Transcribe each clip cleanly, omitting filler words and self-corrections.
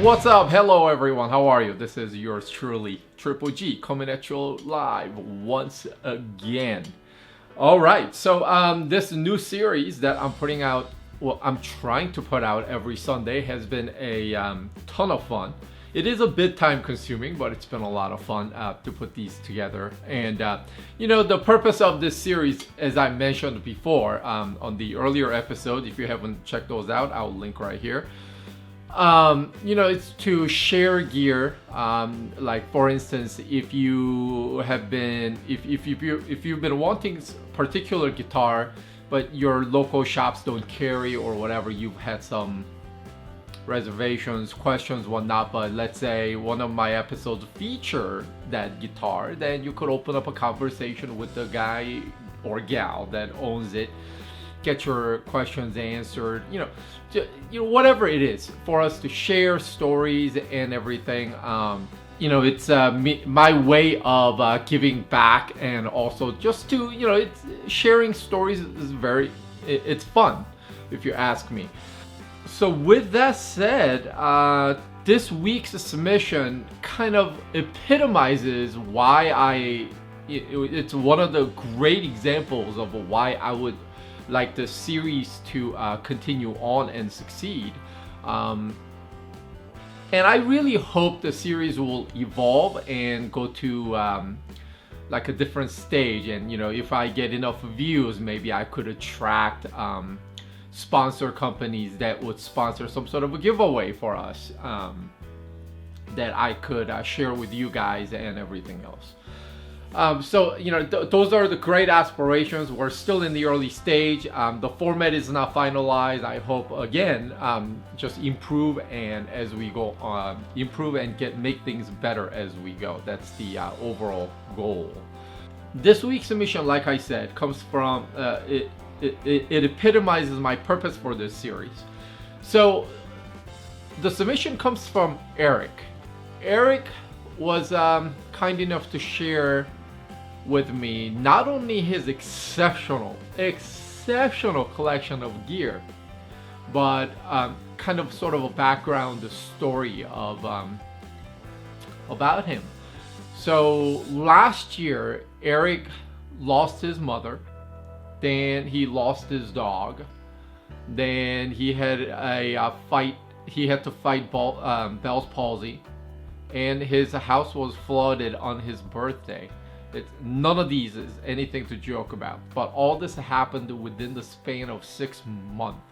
What's up? Hello everyone, how are you? This is yours truly, Triple G, coming at you live once again. Alright, so this new series that I'm putting out, well, I'm trying to put out every Sunday, has been a ton of fun. It is a bit time consuming, but it's been a lot of fun to put these together. And the purpose of this series, as I mentioned before on the earlier episode, if you haven't checked those out, I'll link right here. It's to share gear. Like for instance, if you've been wanting particular guitar, but your local shops don't carry or whatever, you've had some reservations, questions, whatnot, but let's say one of my episodes feature that guitar, then you could open up a conversation with the guy or gal that owns it, get your questions answered, whatever it is, for us to share stories and everything. It's my way of giving back, and also just to, it's sharing stories is it's fun, if you ask me. So with that said, this week's submission kind of epitomizes why it's one of the great examples of why I would like the series to continue on and succeed. And I really hope the series will evolve and go to like a different stage. And if I get enough views, maybe I could attract sponsor companies that would sponsor some sort of a giveaway for us that I could share with you guys and everything else. Those are the great aspirations. We're still in the early stage. The format is not finalized. I hope again, just improve, and as we go on, improve and make things better as we go. That's the overall goal. This week's submission, like I said, comes from it epitomizes my purpose for this series. So the submission comes from Eric. Eric was kind enough to share with me not only his exceptional collection of gear, but kind of sort of a background, the story of about him. So last year, Eric lost his mother, then he lost his dog, then he had a fight. He had to fight Bell's palsy, and his house was flooded on his birthday. None of these is anything to joke about, but all this happened within the span of 6 months.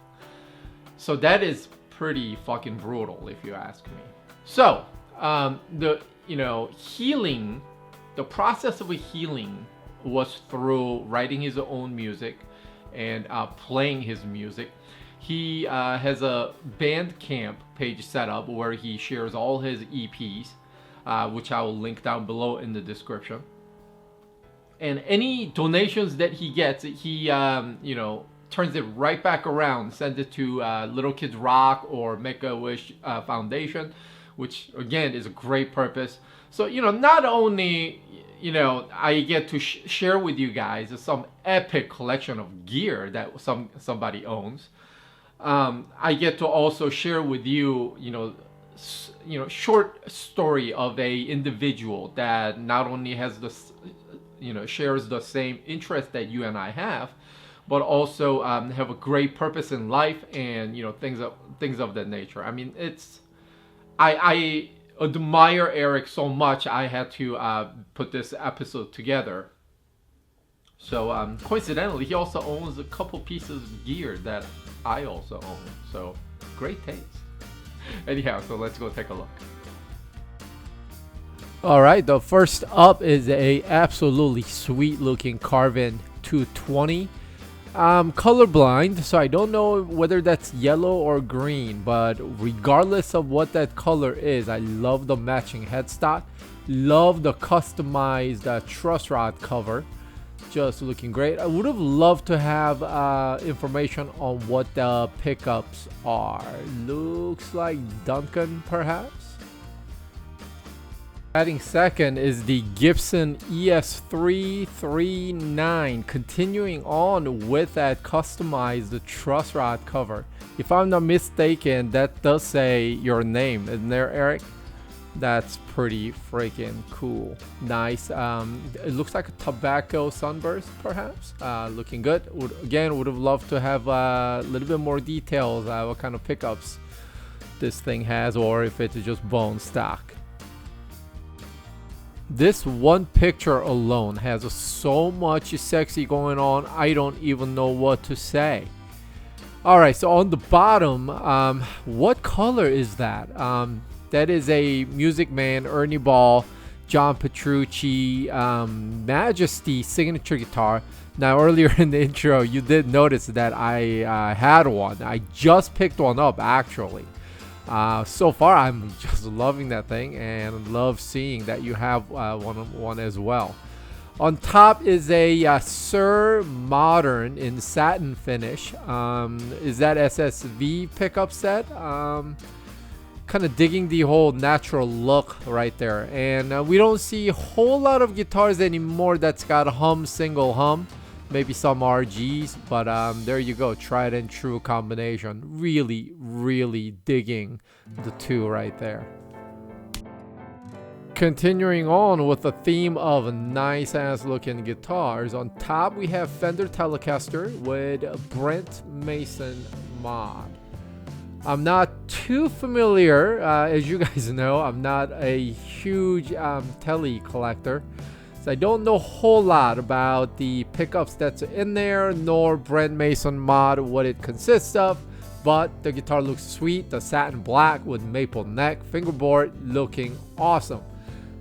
So that is pretty fucking brutal, if you ask me. So healing, the process of healing was through writing his own music and playing his music. He has a Bandcamp page set up where he shares all his EPs, which I will link down below in the description. And any donations that he gets, he turns it right back around, sends it to Little Kids Rock or Make-A-Wish Foundation, which again is a great purpose. So not only I get to share with you guys some epic collection of gear that somebody owns. I get to also share with you, short story of a individual that not only has this, shares the same interest that you and I have, but also have a great purpose in life, and things of that nature. I mean, I admire Eric so much. I had to put this episode together. So coincidentally, he also owns a couple pieces of gear that I also own. So great taste. Anyhow, so let's go take a look. All right, the first up is a absolutely sweet looking Carvin 220. I'm colorblind, so I don't know whether that's yellow or green, but regardless of what that color is, I love the matching headstock, love the customized truss rod cover, just looking great. I would have loved to have information on what the pickups are. Looks like Duncan, perhaps. Batting second is the Gibson ES339, continuing on with that customized truss rod cover. If I'm not mistaken, that does say your name, isn't there, Eric? That's pretty freaking cool. Nice. It looks like a tobacco sunburst, perhaps. Looking good. Would have loved to have a little bit more details, what kind of pickups this thing has, or if it's just bone stock. This one picture alone has so much sexy going on, I don't even know what to say. Alright, so on the bottom, what color is that? That is a Music Man, Ernie Ball, John Petrucci, Majesty signature guitar. Now, earlier in the intro, you did notice that I had one. I just picked one up, actually. So far, I'm just loving that thing and love seeing that you have one as well. On top is a Sir Modern in satin finish. Is that SSV pickup set? Kind of digging the whole natural look right there. And we don't see a whole lot of guitars anymore that's got a hum, single hum. Maybe some RGs, but there you go, tried and true combination. Really digging the two right there. Continuing on with the theme of nice ass looking guitars, on top we have Fender Telecaster with Brent Mason mod. I'm not too familiar, as you guys know, I'm not a huge Tele collector. So I don't know a whole lot about the pickups that's in there, nor Brent Mason mod, what it consists of. But the guitar looks sweet, the satin black with maple neck, fingerboard looking awesome.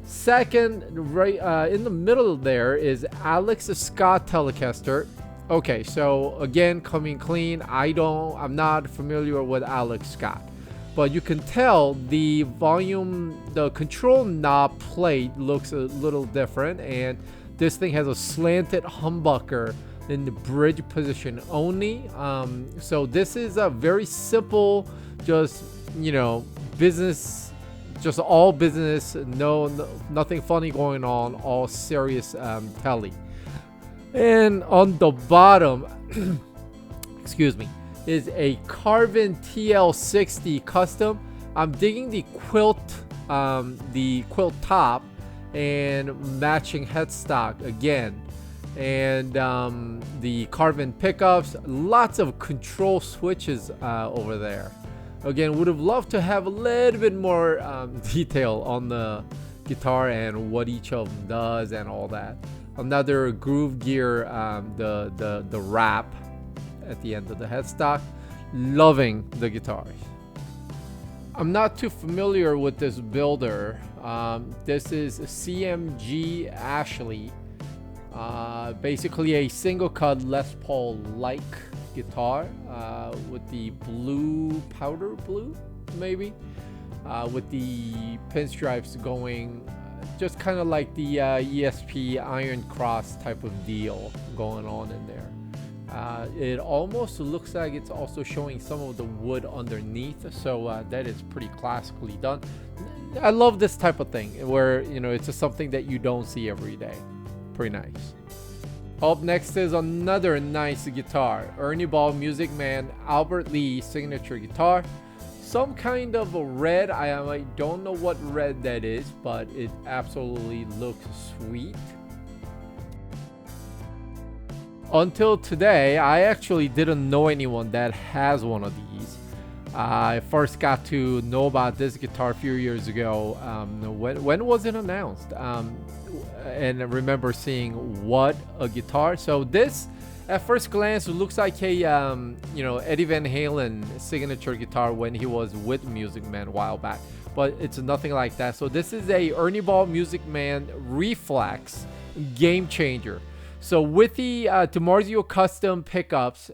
Second, right in the middle there is Alex Scott Telecaster. Okay, so again, coming clean, I'm not familiar with Alex Scott. But you can tell the volume, the control knob plate looks a little different, and this thing has a slanted humbucker in the bridge position only. So this is a very simple, just, you know, business, just all business, nothing funny going on, all serious Tele. And on the bottom, excuse me, is a Carvin TL60 custom. I'm digging the quilt top and matching headstock again, and the Carvin pickups, lots of control switches over there. Again, would have loved to have a little bit more detail on the guitar and what each of them does and all that. Another Groove Gear, the wrap at the end of the headstock. Loving the guitars. I'm not too familiar with this builder. This is CMG Ashley. Basically a single cut Les Paul like guitar with the blue, powder blue maybe, with the pinstripes going just kind of like the ESP Iron Cross type of deal going on in there. It almost looks like it's also showing some of the wood underneath, so that is pretty classically done. I love this type of thing where, you know, it's just something that you don't see every day. Pretty nice. Up next is another nice guitar, Ernie Ball Music Man Albert Lee signature guitar. Some kind of a red. I don't know what red that is, but it absolutely looks sweet. Until today, I actually didn't know anyone that has one of these. I first got to know about this guitar a few years ago. When was it announced? And I remember seeing what a guitar. So this, at first glance, looks like a Eddie Van Halen signature guitar when he was with Music Man a while back, but it's nothing like that. So this is a Ernie Ball Music Man Reflex Game Changer. So with the DiMarzio custom pickups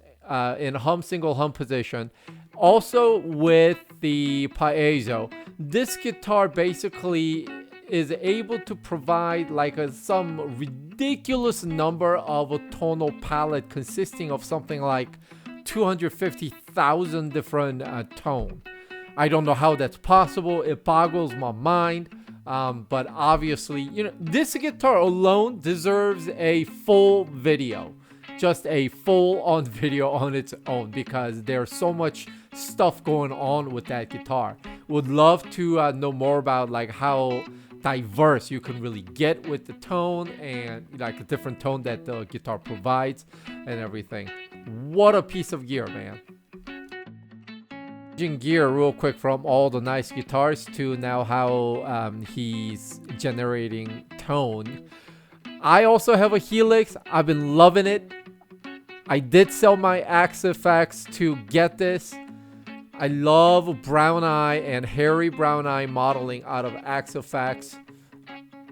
in hum single hum position, also with the piezo, this guitar basically is able to provide like some ridiculous number of a tonal palette consisting of something like 250,000 different tone. I don't know how that's possible. It boggles my mind, But obviously, you know, this guitar alone deserves a full video, just a full-on video on its own, because there's so much stuff going on with that guitar. Would love to know more about like how diverse you can really get with the tone and like a different tone that the guitar provides and everything. What a piece of gear, man. Changing gear real quick from all the nice guitars to now how he's generating tone. I also have a Helix. I've been loving it. I did sell my Axe-Fx to get this. I love Brown Eye and Harry Brown Eye modeling out of Axe-Fx.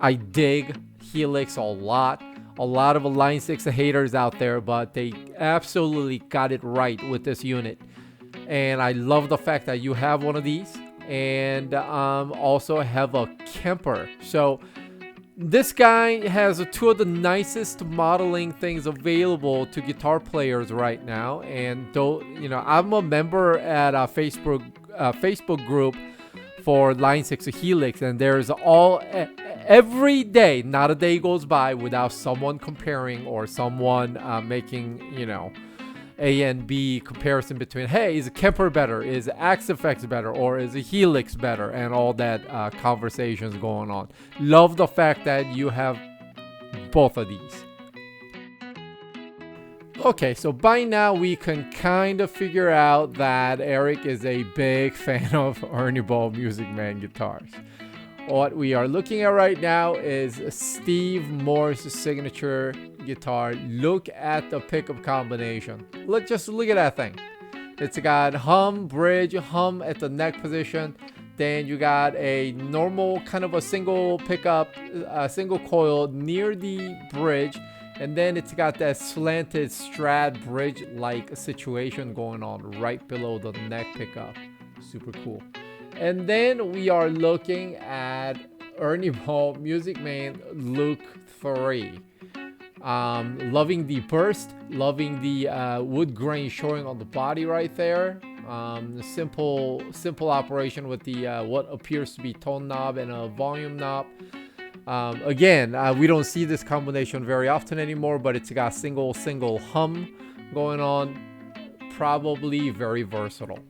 I dig Helix a lot. A lot of Line 6 haters out there, but they absolutely got it right with this unit. And I love the fact that you have one of these, and also have a Kemper. So this guy has two of the nicest modeling things available to guitar players right now. And though, you know, I'm a member at a Facebook group for Line 6 Helix, and there's every day, not a day goes by without someone comparing or someone making, you know, A and B comparison between, hey, is a Kemper better, is Axe-Fx better, or is a Helix better, and all that conversations going on. Love the fact that you have both of these. Okay, so by now we can kind of figure out that Eric is a big fan of Ernie Ball Music Man guitars. What we are looking at right now is Steve Morse signature guitar. Look at the pickup combination. Just look at that thing. It's got hum, bridge, hum at the neck position. Then you got a normal kind of a single pickup, single coil near the bridge. And then it's got that slanted Strat bridge-like situation going on right below the neck pickup. Super cool. And then we are looking at Ernie Ball Music Man Luke 3. Loving the burst, loving the wood grain showing on the body right there. Simple operation with the what appears to be tone knob and a volume knob. Again, we don't see this combination very often anymore, but it's got single hum going on. Probably very versatile.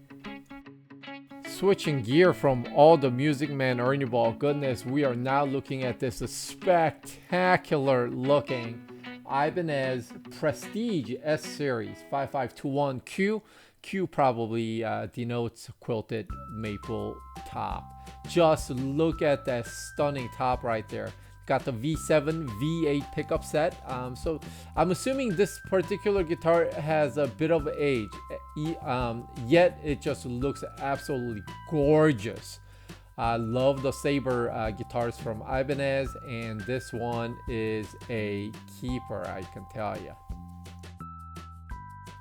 Switching gear from all the Music Man Ernie Ball goodness, we are now looking at this spectacular looking Ibanez Prestige S Series 5521Q. Q probably denotes quilted maple top. Just look at that stunning top right there. Got the V7 V8 pickup set. So I'm assuming this particular guitar has a bit of age, yet it just looks absolutely gorgeous. I love the Sabre guitars from Ibanez, and this one is a keeper, I can tell you.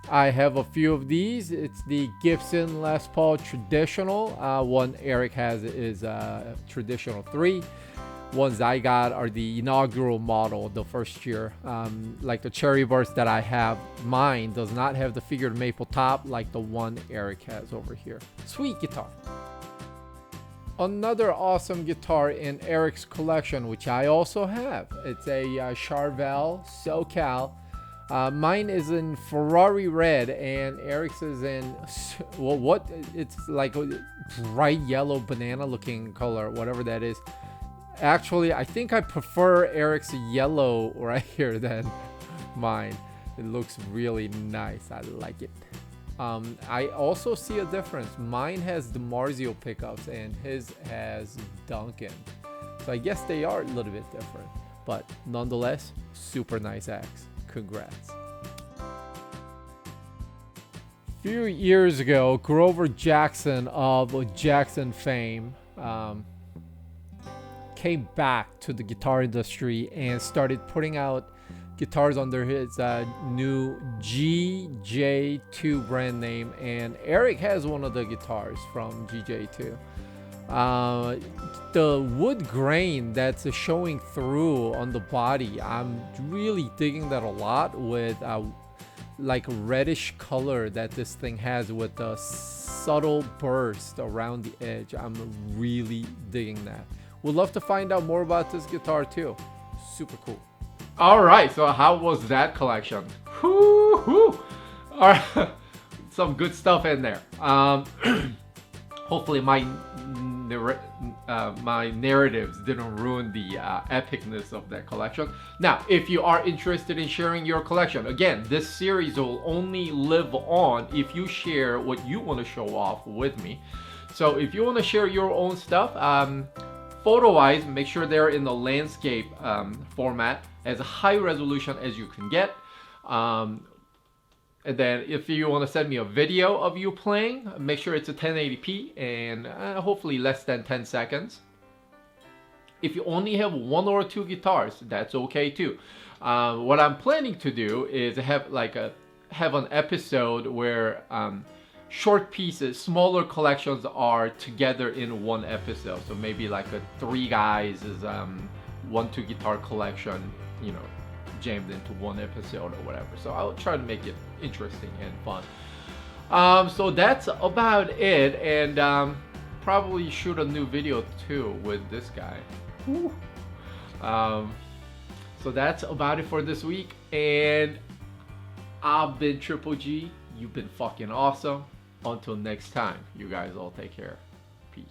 I have a few of these. It's the Gibson Les Paul Traditional. One Eric has is Traditional 3. Ones I got are the inaugural model, the first year. Like the Cherry Burst that I have, mine does not have the figured maple top like the one Eric has over here. Sweet guitar. Another awesome guitar in Eric's collection, which I also have. It's a Charvel SoCal. Mine is in Ferrari red, and Eric's is in, well, what? It's like a bright yellow banana looking color, whatever that is. Actually, I think I prefer Eric's yellow right here than mine. It looks really nice. I like it. I also see a difference. Mine has the Marzio pickups and his has Duncan. So I guess they are a little bit different. But nonetheless, super nice axe. Congrats. A few years ago, Grover Jackson of Jackson fame came back to the guitar industry and started putting out guitars under his new GJ2 brand name, and Eric has one of the guitars from GJ2. The wood grain that's showing through on the body, I'm really digging that a lot, with like reddish color that this thing has with a subtle burst around the edge. I'm really digging that. would love to find out more about this guitar too. Super cool. All right, so how was that collection? Whoo-hoo. All right, some good stuff in there. Hopefully my narratives didn't ruin the epicness of that collection. Now, if you are interested in sharing your collection, again, this series will only live on if you share what you want to show off with me. So if you want to share your own stuff, photo-wise, make sure they're in the landscape format, as high resolution as you can get. And then if you want to send me a video of you playing, make sure it's a 1080p and hopefully less than 10 seconds. If you only have 1 or 2 guitars, that's okay too. What I'm planning to do is have an episode where short pieces, smaller collections are together in one episode. So maybe like a 3 guys is 1-2 guitar collection, you know, jammed into one episode or whatever. So I'll try to make it interesting and fun. So that's about it, and probably shoot a new video too with this guy. So that's about it for this week, and I've been Triple G. You've been fucking awesome. Until next time, you guys all take care. Peace.